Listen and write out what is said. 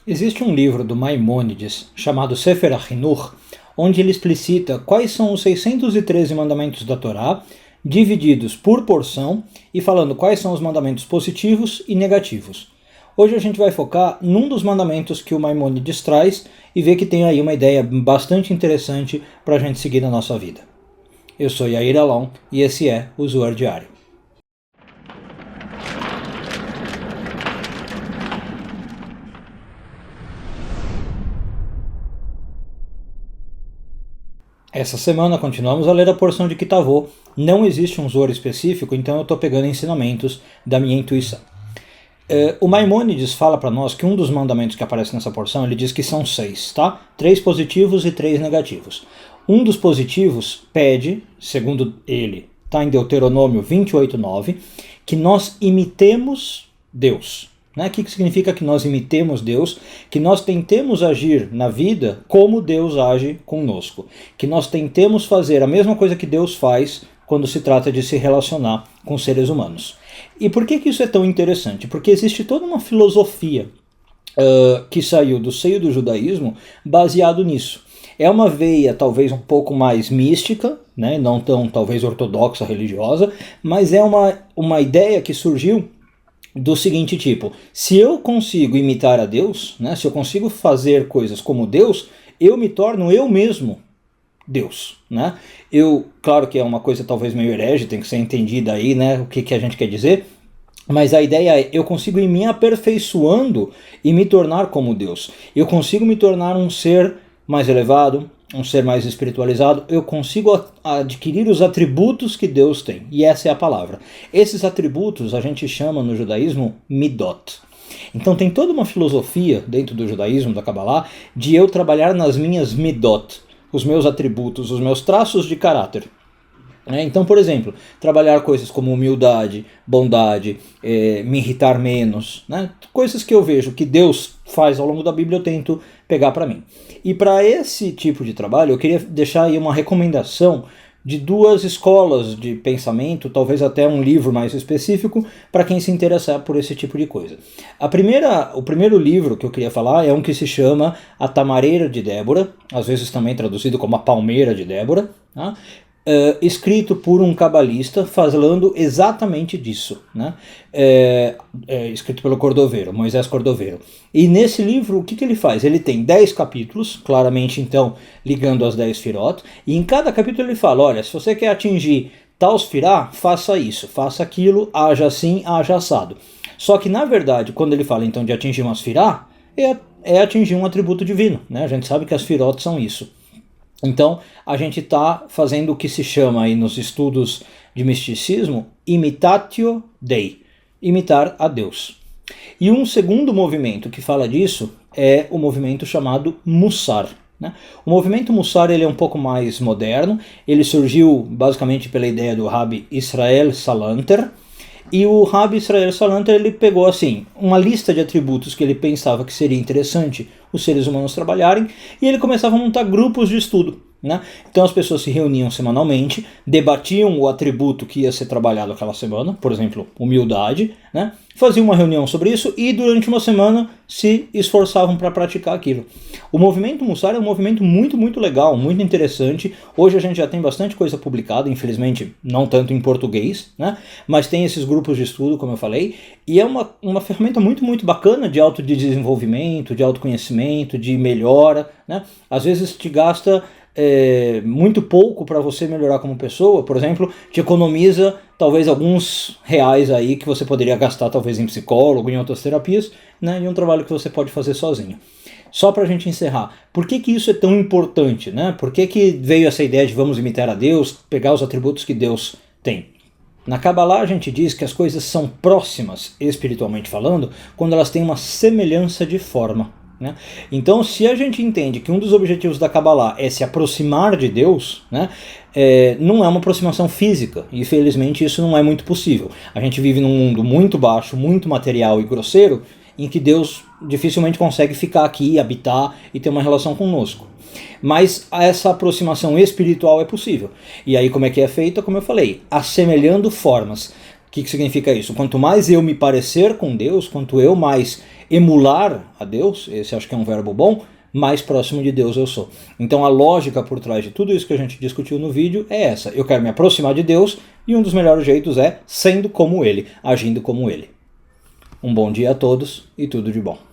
Existe um livro do Maimônides chamado Sefer HaChinuch, onde ele explicita quais são os 613 mandamentos da Torá, divididos por porção e falando quais são os mandamentos positivos e negativos. Hoje a gente vai focar num dos mandamentos que o Maimônides traz e ver que tem aí uma ideia bastante interessante para a gente seguir na nossa vida. Eu sou Yair Alon e esse é o Zohar Diário. Essa semana continuamos a ler a porção de Kitavô. Não existe um Zohar específico, então eu estou pegando ensinamentos da minha intuição. O Maimônides fala para nós que um dos mandamentos que aparece nessa porção, ele diz que são 6, tá? 3 positivos e 3 negativos. Um dos positivos pede, segundo ele, está em Deuteronômio 28:9, que nós imitemos Deus. Né? O que significa que nós imitemos Deus? Que nós tentemos agir na vida como Deus age conosco. Que nós tentemos fazer a mesma coisa que Deus faz quando se trata de se relacionar com seres humanos. E por que isso é tão interessante? Porque existe toda uma filosofia que saiu do seio do judaísmo baseado nisso. É uma veia talvez um pouco mais mística, né? Não tão talvez ortodoxa, religiosa, mas é uma ideia que surgiu do seguinte tipo: se eu consigo imitar a Deus, né, se eu consigo fazer coisas como Deus, eu me torno eu mesmo Deus, né? Claro que é uma coisa talvez meio herege, tem que ser entendida aí, né, o que a gente quer dizer, mas a ideia é, eu consigo ir me aperfeiçoando e me tornar como Deus. Eu consigo me tornar um ser mais elevado, um ser mais espiritualizado, eu consigo adquirir os atributos que Deus tem. E essa é a palavra. Esses atributos a gente chama no judaísmo midot. Então tem toda uma filosofia dentro do judaísmo, da Kabbalah, de eu trabalhar nas minhas midot, os meus atributos, os meus traços de caráter. Então, por exemplo, trabalhar coisas como humildade, bondade, me irritar menos, né? Coisas que eu vejo que Deus faz ao longo da Bíblia, eu tento pegar para mim. E para esse tipo de trabalho, eu queria deixar aí uma recomendação de 2 escolas de pensamento, talvez até um livro mais específico, para quem se interessar por esse tipo de coisa. O primeiro livro que eu queria falar é um que se chama A Tamareira de Débora, às vezes também traduzido como A Palmeira de Débora, tá? Escrito por um cabalista falando exatamente disso, né? Escrito pelo Cordoveiro, Moisés Cordoveiro. E nesse livro, o que ele faz? Ele tem 10 capítulos, claramente então ligando as 10 firot, e em cada capítulo ele fala, olha, se você quer atingir tal sfirá, faça isso, faça aquilo, haja assim, haja assado. Só que na verdade, quando ele fala então de atingir uma sfirá, é atingir um atributo divino, né? A gente sabe que as firot são isso. Então, a gente está fazendo o que se chama aí nos estudos de misticismo, imitatio Dei, imitar a Deus. E um segundo movimento que fala disso é o movimento chamado Mussar. Né? O movimento Mussar ele é um pouco mais moderno, ele surgiu basicamente pela ideia do Rabbi Israel Salanter, e o Rabbi Israel Salanter ele pegou assim uma lista de atributos que ele pensava que seria interessante os seres humanos trabalharem, e ele começava a montar grupos de estudo. Né? Então as pessoas se reuniam semanalmente, debatiam o atributo que ia ser trabalhado aquela semana, por exemplo, humildade, né? Faziam uma reunião sobre isso e durante uma semana se esforçavam para praticar aquilo. O movimento Mussar é um movimento muito, muito legal, muito interessante. Hoje a gente já tem bastante coisa publicada, infelizmente não tanto em português, né? Mas tem esses grupos de estudo, como eu falei, e é uma ferramenta muito, muito bacana de autodesenvolvimento, de autoconhecimento, de melhora, né? Às vezes te gasta muito pouco para você melhorar como pessoa, por exemplo, te economiza talvez alguns reais aí que você poderia gastar talvez em psicólogo, em outras terapias, né, e um trabalho que você pode fazer sozinho. Só para a gente encerrar, por que isso é tão importante? Né? Por que veio essa ideia de vamos imitar a Deus, pegar os atributos que Deus tem? Na Kabbalah a gente diz que as coisas são próximas, espiritualmente falando, quando elas têm uma semelhança de forma. Né? Então, se a gente entende que um dos objetivos da Kabbalah é se aproximar de Deus, né, não é uma aproximação física, e infelizmente isso não é muito possível. A gente vive num mundo muito baixo, muito material e grosseiro, em que Deus dificilmente consegue ficar aqui, habitar e ter uma relação conosco. Mas essa aproximação espiritual é possível. E aí como é que é feita? Como eu falei, assemelhando formas. O que significa isso? Quanto mais eu me parecer com Deus, quanto eu mais emular a Deus, esse acho que é um verbo bom, mais próximo de Deus eu sou. Então a lógica por trás de tudo isso que a gente discutiu no vídeo é essa. Eu quero me aproximar de Deus e um dos melhores jeitos é sendo como Ele, agindo como Ele. Um bom dia a todos e tudo de bom.